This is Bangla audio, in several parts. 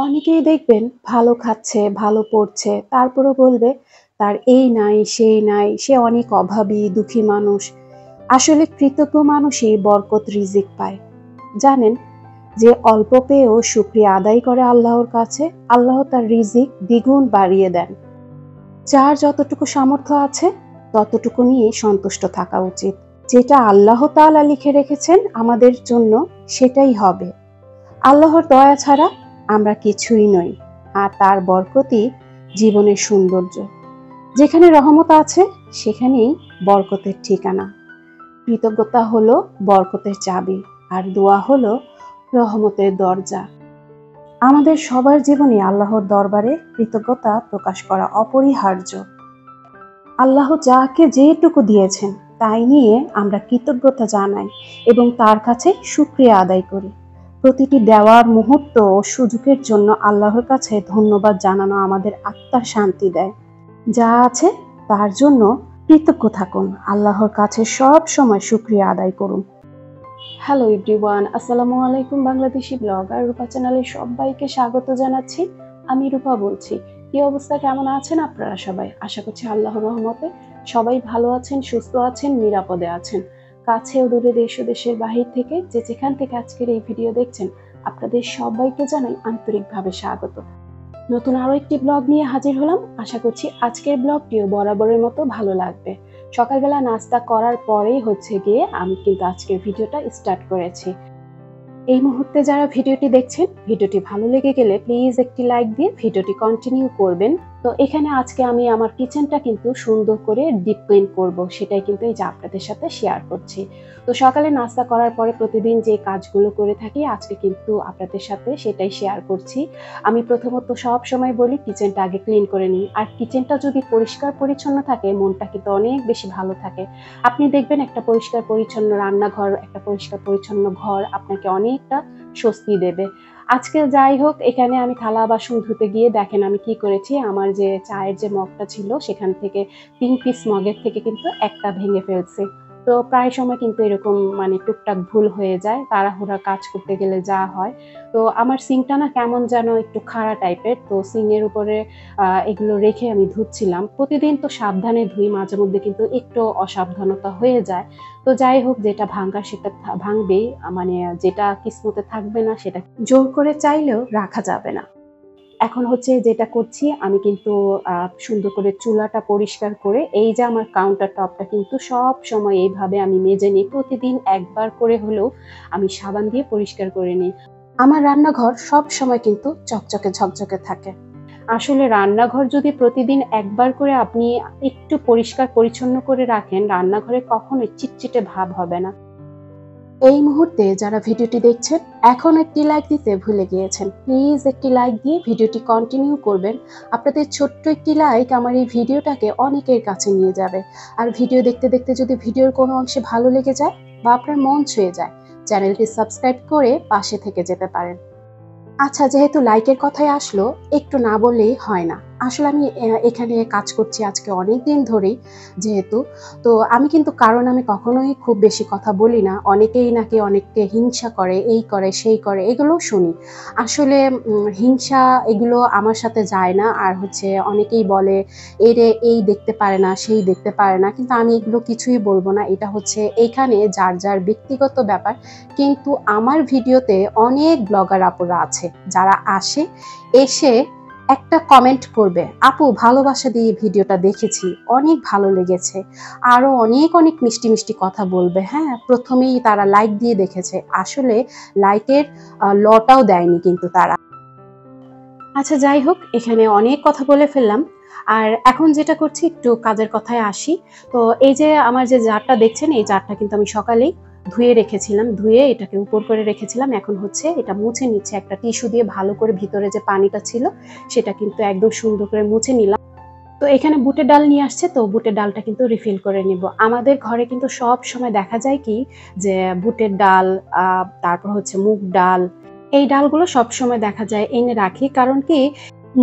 অনেকেই দেখবেন ভালো খাচ্ছে, ভালো পড়ছে, তারপরও বলবে তার এই নাই, সেই নাই, সে অনেক অভাবী, দুঃখী মানুষ। আসলে কৃতজ্ঞ মানুষই বরকত রিজিক পায়। জানেন যে অল্প পেয়েও শুকরিয়া আদায় করে আল্লাহর কাছে, আল্লাহ তার রিজিক দ্বিগুণ বাড়িয়ে দেন। যার যতটুকু সামর্থ্য আছে ততটুকু নিয়ে সন্তুষ্ট থাকা উচিত। যেটা আল্লাহ তাআলা লিখে রেখেছেন আমাদের জন্য সেটাই হবে। আল্লাহর দয়া ছাড়া আমরা কিছুই নই, আর তার বরকতই জীবনের সৌন্দর্য। যেখানে রহমত আছে সেখানেই বরকতের ঠিকানা। কৃতজ্ঞতা হলো বরকতের চাবি, আর দোয়া হলো রহমতের দরজা। আমাদের সবার জীবনে আল্লাহর দরবারে কৃতজ্ঞতা প্রকাশ করা অপরিহার্য। আল্লাহ যাকে যেটুকু দিয়েছেন তাই নিয়ে আমরা কৃতজ্ঞতা জানাই এবং তার কাছে শুকরিয়া আদায় করি। প্রতিটি দেওয়ার মুহূর্ত ও সুযোগের জন্য আল্লাহর কাছে ধন্যবাদ জানানো আমাদের আত্মার শান্তি দেয়। যা আছে তার জন্য কৃতজ্ঞ থাকুন, আল্লাহর কাছে সব সময় শুকরিয়া আদায় করুন। হ্যালো এভরিওয়ান, আসসালামু আলাইকুম। বাংলাদেশি ব্লগার রূপা চ্যানেলে সবাইকে স্বাগত জানাচ্ছি। আমি রূপা বলছি। কি অবস্থা, কেমন আছেন আপনারা সবাই? আশা করছি আল্লাহর রহমতে সবাই ভালো আছেন, সুস্থ আছেন, নিরাপদে আছেন। কাছে ও দূরে, দেশ ও দেশের বাহির থেকে যে যেখান থেকে আজকের এই ভিডিও দেখছেন, আপনাদের সবাইকে জানাই আন্তরিকভাবে স্বাগত। নতুন আরো একটি ব্লগ নিয়ে হাজির হলাম। আশা করছি আজকের ব্লগটিও বরাবরের মতো ভালো লাগবে। সকালবেলা নাস্তা করার পরেই গিয়ে আমি কিন্তু আজকের ভিডিওটা স্টার্ট করেছি। এই মুহূর্তে যারা ভিডিওটি দেখছেন, ভিডিওটি ভালো লেগে গেলে প্লিজ একটি লাইক দিয়ে ভিডিওটি কন্টিনিউ করবেন। তো এখানে আজকে আমি আমার কিচেনটা কিন্তু সুন্দর করে ডিপ ক্লিন করব, সেটাই কিন্তু এই যে আপনাদের সাথে শেয়ার করছি। তো সকালে নাস্তা করার পরে প্রতিদিন যে কাজগুলো করে থাকি আজকে কিন্তু আপনাদের সাথে সেটাই শেয়ার করছি। আমি প্রথমত সব সময় বলি কিচেনটা আগে ক্লিন করে নিই, আর কিচেনটা যদি পরিষ্কার পরিচ্ছন্ন থাকে মনটা কিন্তু অনেক বেশি ভালো থাকে। আপনি দেখবেন একটা পরিষ্কার পরিচ্ছন্ন রান্নাঘর, একটা পরিষ্কার পরিচ্ছন্ন ঘর আপনাকে অনেকটা স্বস্তি দেবে। আজকে যাই হোক, এখানে আমি থালা বাসন ধুতে গিয়ে দেখেন আমি কি করেছি। আমার যে চায়ের যে মগটা ছিল সেখান থেকে 3 পিস মগের থেকে কিন্তু একটা ভেঙে ফেলছি। তো প্রায় সময় কিন্তু এরকম মানে টুকটাক ভুল হয়ে যায়, তাড়াহুড়া কাজ করতে গেলে যা হয়। তো আমার সিঙ্কটা না কেমন যেন একটু খাড়া টাইপের, তো সিঙ্কের উপরে এগুলো রেখে আমি ধুচ্ছিলাম। প্রতিদিন তো সাবধানে ধুই, মাঝে মধ্যে কিন্তু একটু অসাবধানতা হয়ে যায়। তো যাই হোক, যেটা ভাঙার সেটা ভাঙবেই, মানে যেটা কিসমতে থাকবে না সেটা জোর করে চাইলেও রাখা যাবে না। এখন যেটা করছি আমি কিন্তু সুন্দর করে চুলাটা পরিষ্কার করে এই যে আমার কাউন্টার টপটা কিন্তু সব সময় এইভাবে আমি মেজে নিই। প্রতিদিন একবার করে হলেও আমি সাবান দিয়ে পরিষ্কার করে নিই। আমার রান্নাঘর সব সময় কিন্তু চকচকে ঝকঝকে থাকে। আসলে রান্নাঘর যদি প্রতিদিন একবার করে আপনি একটু পরিষ্কার পরিচ্ছন্ন করে রাখেন, রান্নাঘরে কখনোই চিটচিটে ভাব হবে না। এই মুহূর্তে যারা ভিডিওটি দেখছেন এখন একটি লাইক দিতে ভুলে গিয়েছেন, প্লিজ একটি লাইক দিয়ে ভিডিওটি কন্টিনিউ করবেন। আপনাদের ছোট্ট একটি লাইক আমার এই ভিডিওটাকে অনেকের কাছে নিয়ে যাবে। আর ভিডিও দেখতে দেখতে যদি ভিডিওর কোনো অংশে ভালো লেগে যায় বা আপনার মন ছুঁয়ে যায়, চ্যানেলটি সাবস্ক্রাইব করে পাশে থেকে যেতে পারেন। আচ্ছা, যেহেতু লাইকের কথাই আসলো, একটু না বললেই হয় না। আসলে আমি এখানে কাজ করছি আজকে অনেক দিন ধরেই, যেহেতু তো আমি কিন্তু আমি কখনোই খুব বেশি কথা বলি না। অনেকেই নাকি অনেককে হিংসা করে, এই করে সেই করে, এগুলোও শুনি। আসলে হিংসা এগুলো আমার সাথে যায় না। আর অনেকেই বলে এরে এই দেখতে পারে না, সেই দেখতে পারে না, কিন্তু আমি এগুলো কিছুই বলবো না। এটা এইখানে যার যার ব্যক্তিগত ব্যাপার। কিন্তু আমার ভিডিওতে অনেক ব্লগার আপুরা আছে যারা এসে একটা কমেন্ট করবে, আপু ভালোবাসা দিয়ে ভিডিওটা দেখেছি, অনেক ভালো লেগেছে, আরো অনেক অনেক মিষ্টি মিষ্টি কথা বলবে। হ্যাঁ, প্রথমেই তারা লাইক দিয়ে দেখেছে, আসলে লাইকের লটাও দেয়নি কিন্তু তারা। আচ্ছা যাই হোক, এখানে অনেক কথা বলে ফেললাম। আর এখন যেটা করছি একটু কাজের কথায় আসি। তো এই যে আমার যে জারটা দেখছেন, এই জারটা কিন্তু আমি সকালেই ধুয়ে রেখেছিলাম, ধুয়ে এটাকে উপর করে রেখেছিলাম। এখন এটা মুছে নিচ্ছে একটা টিস্যু দিয়ে, ভালো করে ভিতরে যে পানিটা ছিল সেটা কিন্তু একদম সুন্দর করে মুছে নিলাম। তো এখানে বুটের ডাল নিয়ে আসছে, তো বুটের ডালটা কিন্তু রিফিল করে নিব। আমাদের ঘরে কিন্তু সব সময় দেখা যায় কি যে বুটের ডাল, তারপর মুগ ডাল, এই ডালগুলো সব সময় দেখা যায় এনে রাখি। কারণ কি,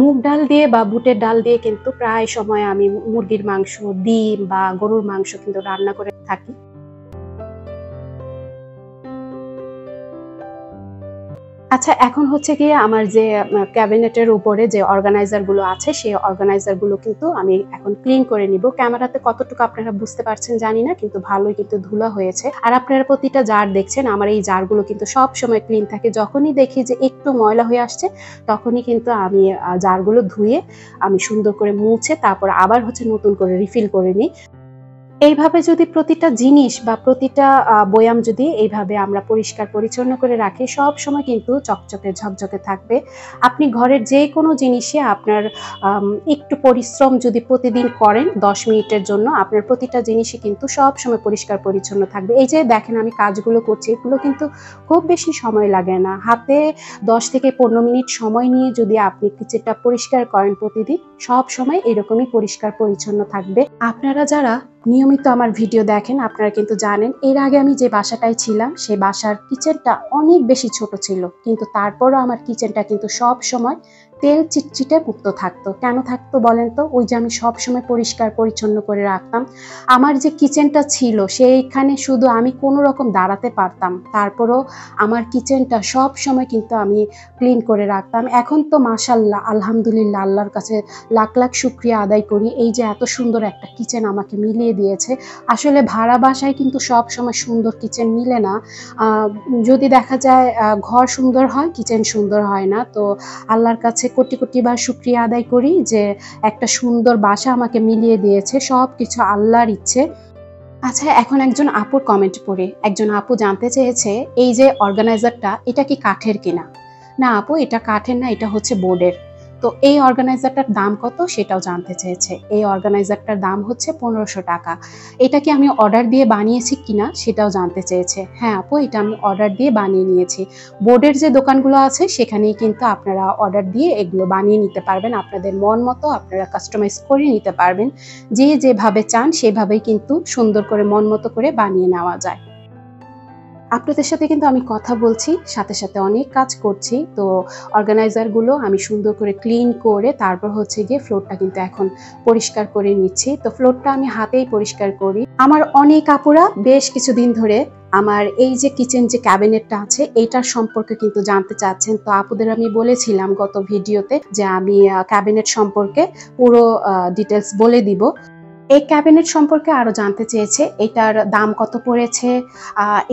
মুগ ডাল দিয়ে বা বুটের ডাল দিয়ে কিন্তু প্রায় সময় আমি মুরগির মাংস, ডিম বা গরুর মাংস কিন্তু রান্না করে থাকি। আচ্ছা, এখন হচ্ছে গিয়ে আমার যে ক্যাবিনেটের উপরে যে অর্গানাইজার গুলো আছে সেই অর্গানাইজার গুলো কিন্তু আমি এখন ক্লিন করে নিব। ক্যামেরাতে কতটুকু আপনারা বুঝতে পারছেন জানি না, কিন্তু ভালোই কিন্তু ধুলা হয়েছে। আর আপনারা প্রতিটা জার দেখছেন, আমার এই জারগুলো কিন্তু সব সময় ক্লিন থাকে। যখনই দেখি যে একটু ময়লা হয়ে আসছে তখনই কিন্তু আমি জারগুলো ধুয়ে আমি সুন্দর করে মুছে তারপর আবার হচ্ছে নতুন করে রিফিল করে নিই। এইভাবে যদি প্রতিটা জিনিস বা প্রতিটা বয়াম যদি এইভাবে আমরা পরিষ্কার পরিচ্ছন্ন করে রাখি, সবসময় কিন্তু চকচকে ঝকঝকে থাকবে। আপনি ঘরের যে কোনো জিনিসে আপনার একটু পরিশ্রম যদি প্রতিদিন করেন ১০ মিনিটের জন্য, আপনার প্রতিটা জিনিসই কিন্তু সবসময় পরিষ্কার পরিচ্ছন্ন থাকবে। এই যে দেখেন আমি কাজগুলো করছি, এগুলো কিন্তু খুব বেশি সময় লাগে না। হাতে ১০ থেকে ১৫ মিনিট সময় নিয়ে যদি আপনি কিচেনটা পরিষ্কার করেন প্রতিদিন, সবসময় এরকমই পরিষ্কার পরিচ্ছন্ন থাকবে। আপনারা যারা নিয়মিত আমার ভিডিও দেখেন আপনারা কিন্তু জানেন এর আগে আমি যে বাসাটায় ছিলাম সেই বাসার কিচেনটা অনেক বেশি ছোট ছিল, কিন্তু তারপরও আমার কিচেনটা কিন্তু সব সময় তেল চিটচিটে মুক্ত থাকতো। কেন থাকতো বলেন তো? ওই যে আমি সব সময় পরিষ্কার পরিচ্ছন্ন করে রাখতাম। আমার যে কিচেনটা ছিল সেইখানে শুধু আমি কোনো রকম দাঁড়াতে পারতাম, তারপরও আমার কিচেনটা সব সময় কিন্তু আমি ক্লিন করে রাখতাম। এখন তো মাশাআল্লাহ আলহামদুলিল্লাহ আল্লাহর কাছে লাখ লাখ শুকরিয়া আদায় করি এই যে এত সুন্দর একটা কিচেন আমাকে মিলিয়ে দিয়েছে। আসলে ভাড়া বাসায় কিন্তু সব সময় সুন্দর কিচেন মিলে না। যদি দেখা যায় ঘর সুন্দর হয় কিচেন সুন্দর হয় না। তো আল্লাহর কাছে কোটি কোটি বার শুকরিয়া আদায় করি যে একটা সুন্দর বাসা আমাকে মিলিয়ে দিয়েছে। সবকিছু আল্লাহর ইচ্ছে। আচ্ছা, এখন একজন আপুর কমেন্ট পড়ে একজন আপু জানতে চেয়েছে এই যে অর্গানাইজারটা এটা কি কাঠের কিনা? না আপু, এটা কাঠের না, এটা হচ্ছে বোর্ডের। তো এই অর্গানাইজারটার দাম কত সেটাও জানতে চেয়েছে। এই অর্গানাইজারটার দাম হচ্ছে ১৫০০ টাকা। এটা কি আমি অর্ডার দিয়ে বানিয়েছি কিনা সেটাও জানতে চেয়েছে। হ্যাঁ আপু, এটা আমি অর্ডার দিয়ে বানিয়ে নিয়েছি। বোর্ডের যে দোকানগুলো আছে সেখানেই কিন্তু আপনারা অর্ডার দিয়ে এগুলো বানিয়ে নিতে পারবেন। আপনাদের মন মতো আপনারা কাস্টমাইজ করে নিতে পারবেন। যে যেভাবে চান সেভাবেই কিন্তু সুন্দর করে মন মতো করে বানিয়ে নেওয়া যায়। আপনাদের সাথে কিন্তু আমি কথা বলছি, সাথে সাথে অনেক কাজ করছি। তো অর্গানাইজারগুলো আমি সুন্দর করে ক্লিন করে তারপর হচ্ছে গিয়ে ফ্লোরটা কিন্তু এখন পরিষ্কার করে নিচ্ছি। তো ফ্লোরটা আমি হাতেই পরিষ্কার করি। আমার অনেক আপুরা বেশ কিছুদিন ধরে আমার এই যে কিচেন যে ক্যাবিনেটটা আছে এইটার সম্পর্কে কিন্তু জানতে চাচ্ছেন। তো আপুদের আমি বলেছিলাম গত ভিডিওতে যে আমি ক্যাবিনেট সম্পর্কে পুরো ডিটেলস বলে দিব। এই ক্যাবিনেট সম্পর্কে আরো জানতে চেয়েছে, এটার দাম কত পড়েছে,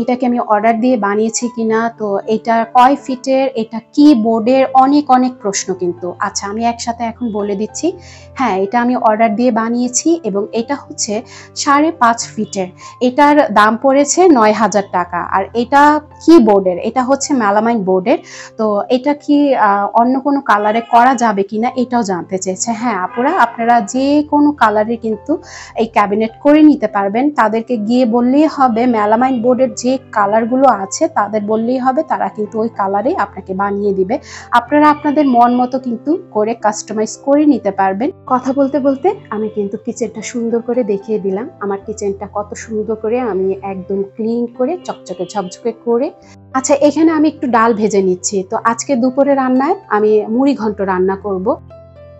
এটাকে আমি অর্ডার দিয়ে বানিয়েছি কিনা, তো এটা কয় ফিটের, এটা কি বোর্ডের, অনেক অনেক প্রশ্ন কিন্তু। আচ্ছা, আমি একসাথে এখন বলে দিচ্ছি। হ্যাঁ, এটা আমি অর্ডার দিয়ে বানিয়েছি এবং এটা হচ্ছে ৫.৫ ফিটের। এটার দাম পড়েছে ৯,০০০ টাকা। আর এটা কি বোর্ডের? এটা হচ্ছে মেলামাইন বোর্ডের। তো এটা কি অন্য কোনো কালারে করা যাবে কিনা এটাও জানতে চেয়েছে। হ্যাঁ আপুরা, আপনারা যে কোনো কালারে কিন্তু এই ক্যাবিনেট করে নিতে পারবেন। তাদেরকে গিয়ে বললেই হবে, মেলামাইন বোর্ডের যে কালারগুলো আছে তাদের বললেই হবে, তারা কিন্তু ওই কালারে আপনাকে বানিয়ে দিবে। আপনারা আপনাদের মন মতো কিন্তু করে কাস্টমাইজ করে নিতে পারবেন। কথা বলতে বলতে আমি কিন্তু কিচেনটা সুন্দর করে দেখিয়ে দিলাম। আমার কিচেনটা কত সুন্দর করে আমি একদম ক্লিন করে চকচকে ঝকঝকে করে। আচ্ছা, এখানে আমি একটু ডাল ভেজে নিচ্ছি। তো আজকে দুপুরে রান্নায় আমি মুড়ি ঘন্ট রান্না করব।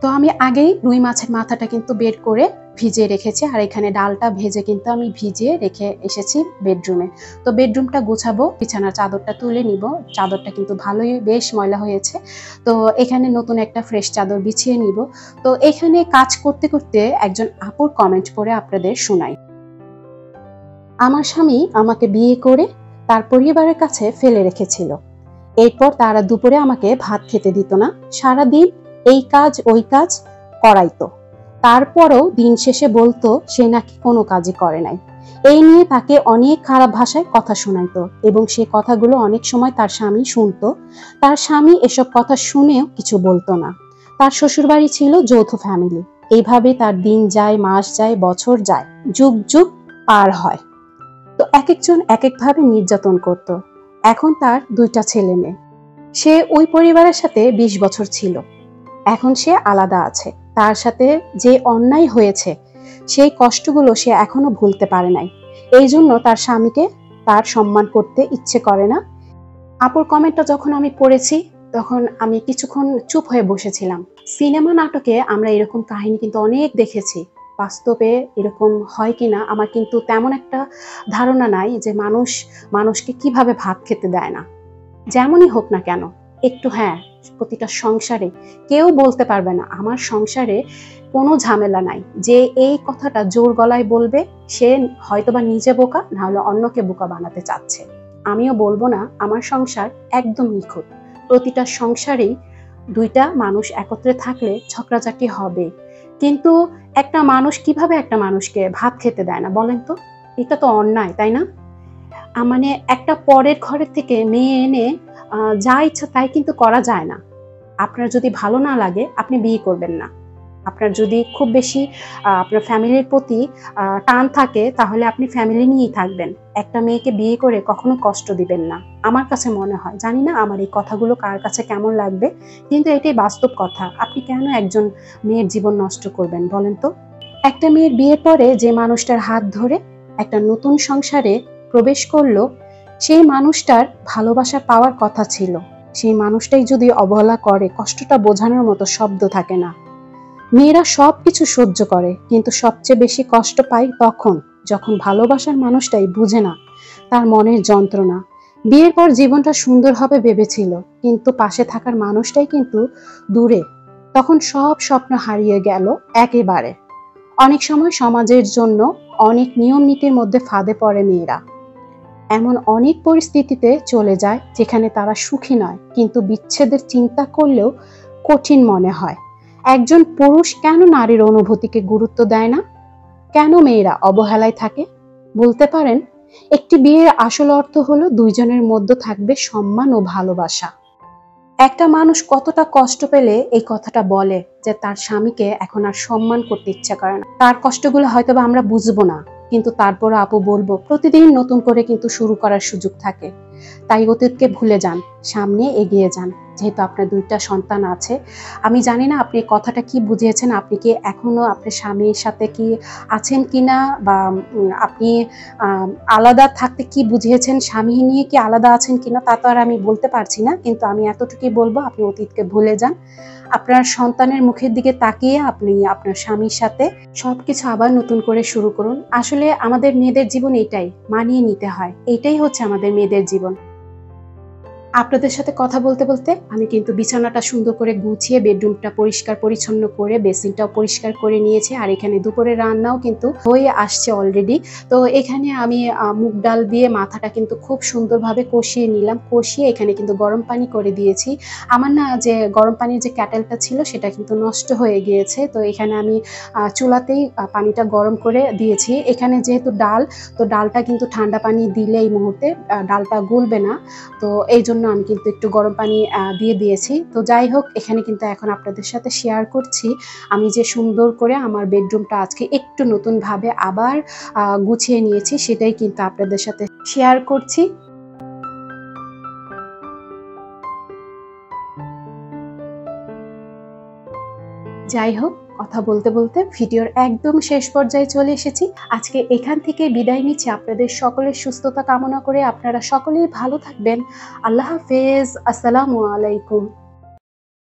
তো আমি আগেই রুই মাছের মাথাটা কিন্তু বের করে ভিজিয়ে রেখেছি, আর এখানে ডালটা ভেজে কিন্তু আমি ভিজিয়ে রেখে এসেছি বেডরুমে। তো বেডরুমটা গোছাবো, বিছানার চাদরটা তুলে নিব। চাদরটা কিন্তু ভালোই বেশ ময়লা হয়েছে। তো এখানে নতুন একটা ফ্রেশ চাদর বিছিয়ে নিব। তো এখানে কাজ করতে করতে একজন আপুর কমেন্ট পড়ে আপনাদের শোনাই। আমার স্বামী আমাকে বিয়ে করে তার পরিবারের কাছে ফেলে রেখেছিল। এরপর তারা দুপুরে আমাকে ভাত খেতে দিত না। সারাদিন এই কাজ ওই কাজ করাইতো। তারপরও দিন শেষে বলতো সে নাকি কোনো কাজই করে নাই। এই নিয়ে তাকে অনেক খারাপ ভাষায় কথা শোনাইতো এবং সে কথাগুলো অনেক সময় তার স্বামী শুনতো। তার স্বামী এসব কথা শুনেও কিছু বলতো না। তার শ্বশুরবাড়ি ছিল যৌথ ফ্যামিলি। এইভাবে তার দিন যায়, মাস যায়, বছর যায়, যুগ যুগ পার হয়। তো এক একজন এক একভাবে নির্যাতন করত। এখন তার ২টা ছেলে মেয়ে। সে ওই পরিবারের সাথে ২০ বছর ছিল। এখন সে আলাদা আছে। তার সাথে যে অন্যায় হয়েছে সেই কষ্টগুলো সে এখনো ভুলতে পারে নাই। এই জন্য তার স্বামীকে তার সম্মান করতে ইচ্ছে করে না। আপুর কমেন্টটা যখন আমি পড়েছি তখন আমি কিছুক্ষণ চুপ হয়ে বসেছিলাম। সিনেমা নাটকে আমরা এরকম কাহিনী কিন্তু অনেক দেখেছি। বাস্তবে এরকম হয় কিনা আমার কিন্তু তেমন একটা ধারণা নাই যে মানুষকে কিভাবে ভাত খেতে দেয় না, যেমনই হোক না কেন। একটু, হ্যাঁ, প্রতিটা সংসারে কেউ বলতে পারবে না আমার সংসারে কোনো ঝামেলা নাই। যে এই কথাটা জোর গলায় বলবে সে হয়তোবা নিজে বোকা, না হলে অন্যকে বোকা বানাতে চাচ্ছে। আমিও বলবো না আমার সংসার একদম নিখুঁত। প্রতিটা সংসারেই ২ টা মানুষ একত্রে থাকলে ঝগড়াঝাটি হবে। কিন্তু একটা মানুষ কিভাবে একটা মানুষকে ভাত খেতে দেয় না বলেন তো? এটা তো অন্যায়, তাই না? মানে একটা পরের ঘরের থেকে মেয়ে এনে যা ইচ্ছা তাই কিন্তু করা যায় না। আপনার যদি ভালো না লাগে আপনি বিয়ে করবেন না। আপনার যদি খুব বেশি আপনার ফ্যামিলির প্রতি টান থাকে তাহলে আপনি ফ্যামিলি নিয়েই থাকবেন। একটা মেয়েকে বিয়ে করে কখনো কষ্ট দিবেন না। আমার কাছে মনে হয়, জানি না আমার এই কথাগুলো কার কাছে কেমন লাগবে, কিন্তু এটাই বাস্তব কথা। আপনি কেন একজন মেয়ের জীবন নষ্ট করবেন বলেন তো? একটা মেয়ের বিয়ের পরে যে মানুষটার হাত ধরে একটা নতুন সংসারে প্রবেশ করলো, সেই মানুষটার ভালোবাসা পাওয়ার কথা ছিল। সেই মানুষটাই যদি অবহেলা করে, কষ্টটা বোঝানোর মতো শব্দ থাকে না। মেয়েরা সবকিছু সহ্য করে, কিন্তু সবচেয়ে বেশি কষ্ট পায় তখন যখন ভালোবাসার মানুষটাই বুঝে না তার মনের যন্ত্রণা। বিয়ের পর জীবনটা সুন্দর হবে ভেবেছিল, কিন্তু পাশে থাকার মানুষটাই কিন্তু দূরে। তখন সব স্বপ্ন হারিয়ে গেল একেবারে। অনেক সময় সমাজের জন্য অনেক নিয়ম নীতির মধ্যে ফাঁদে পড়ে মেয়েরা। এমন অনেক পরিস্থিতিতে চলে যায় যেখানে তারা সুখী নয়, কিন্তু বিচ্ছেদের চিন্তা করলেও কঠিন মনে হয়। একজন পুরুষ কেন নারীর অনুভূতিকে গুরুত্ব দেয় না? কেন মেয়েরা অবহেলায় থাকে? বলতে পারেন? একটি বিয়ের আসল অর্থ হলো ২ জনের মধ্যে থাকবে সম্মান ও ভালোবাসা। একটা মানুষ কতটা কষ্ট পেলে এই কথাটা বলে যে তার স্বামীকে এখন আর সম্মান করতে ইচ্ছা করে না। তার কষ্টগুলো হয়তোবা আমরা বুঝবো না, কিন্তু তারপরও আপু বলবো প্রতিদিন নতুন করে কিন্তু শুরু করার সুযোগ থাকে। তাই অতীতকে ভুলে যান, সামনে এগিয়ে যান। যেহেতু আপনার ২ টা সন্তান আছে, আমি জানি না আপনি কথাটা কি বুঝিয়েছেন, আপনি কি এখনো আপনার স্বামীর সাথে কি আছেন কিনা, বা আপনি আলাদা থাকতে কি বুঝিয়েছেন, স্বামী নিয়ে কি আলাদা আছেন কিনা তা তো আর আমি বলতে পারছি না, কিন্তু আমি এতটুকুই বলবো আপনি অতীতকে ভুলে যান। আপনার সন্তানের মুখের দিকে তাকিয়ে আপনি আপনার স্বামীর সাথে সবকিছু আবার নতুন করে শুরু করুন। আসলে আমাদের মেয়েদের জীবন এটাই, মানিয়ে নিতে হয়। এটাই হচ্ছে আমাদের মেয়েদের জীবন। আপনাদের সাথে কথা বলতে বলতে আমি কিন্তু বিছানাটা সুন্দর করে গুছিয়ে বেডরুমটা পরিষ্কার পরিচ্ছন্ন করে বেসিনটাও পরিষ্কার করে নিয়েছি, আর এখানে দুপুরের রান্নাও কিন্তু হয়ে আসছে অলরেডি। তো এখানে আমি মুগ ডাল দিয়ে মাথাটা কিন্তু খুব সুন্দরভাবে কষিয়ে নিলাম, কষিয়ে এখানে কিন্তু গরম পানি করে দিয়েছি। আমার না যে গরম পানির যে ক্যাটেলটা ছিল সেটা কিন্তু নষ্ট হয়ে গিয়েছে, তো এখানে আমি চুলাতেই পানিটা গরম করে দিয়েছি। এখানে যেহেতু ডাল, তো ডালটা কিন্তু ঠান্ডা পানি দিলে এই মুহূর্তে ডালটা গলবে না, তো এই জন্য আমি কিন্তু একটু গরম পানি দিয়ে দিয়েছি। তো যাই হোক, এখানে কিন্তু এখন আপনাদের সাথে শেয়ার করছি আমি যে সুন্দর করে আমার বেডরুমটা আজকে একটু নতুনভাবে আবার গুছিয়ে নিয়েছি, সেটাই কিন্তু আপনাদের সাথে শেয়ার করছি। যাই হোক, কথা বলতে বলতে ভিডিওর একদম শেষ পর্যায়ে চলে এসেছি। আজকে এখান থেকে বিদায় নিচ্ছি, আপনাদের সকলের সুস্থতা কামনা করে। আপনারা সকলেই ভালো থাকবেন। আল্লাহ হাফেজ। আসসালামু আলাইকুম।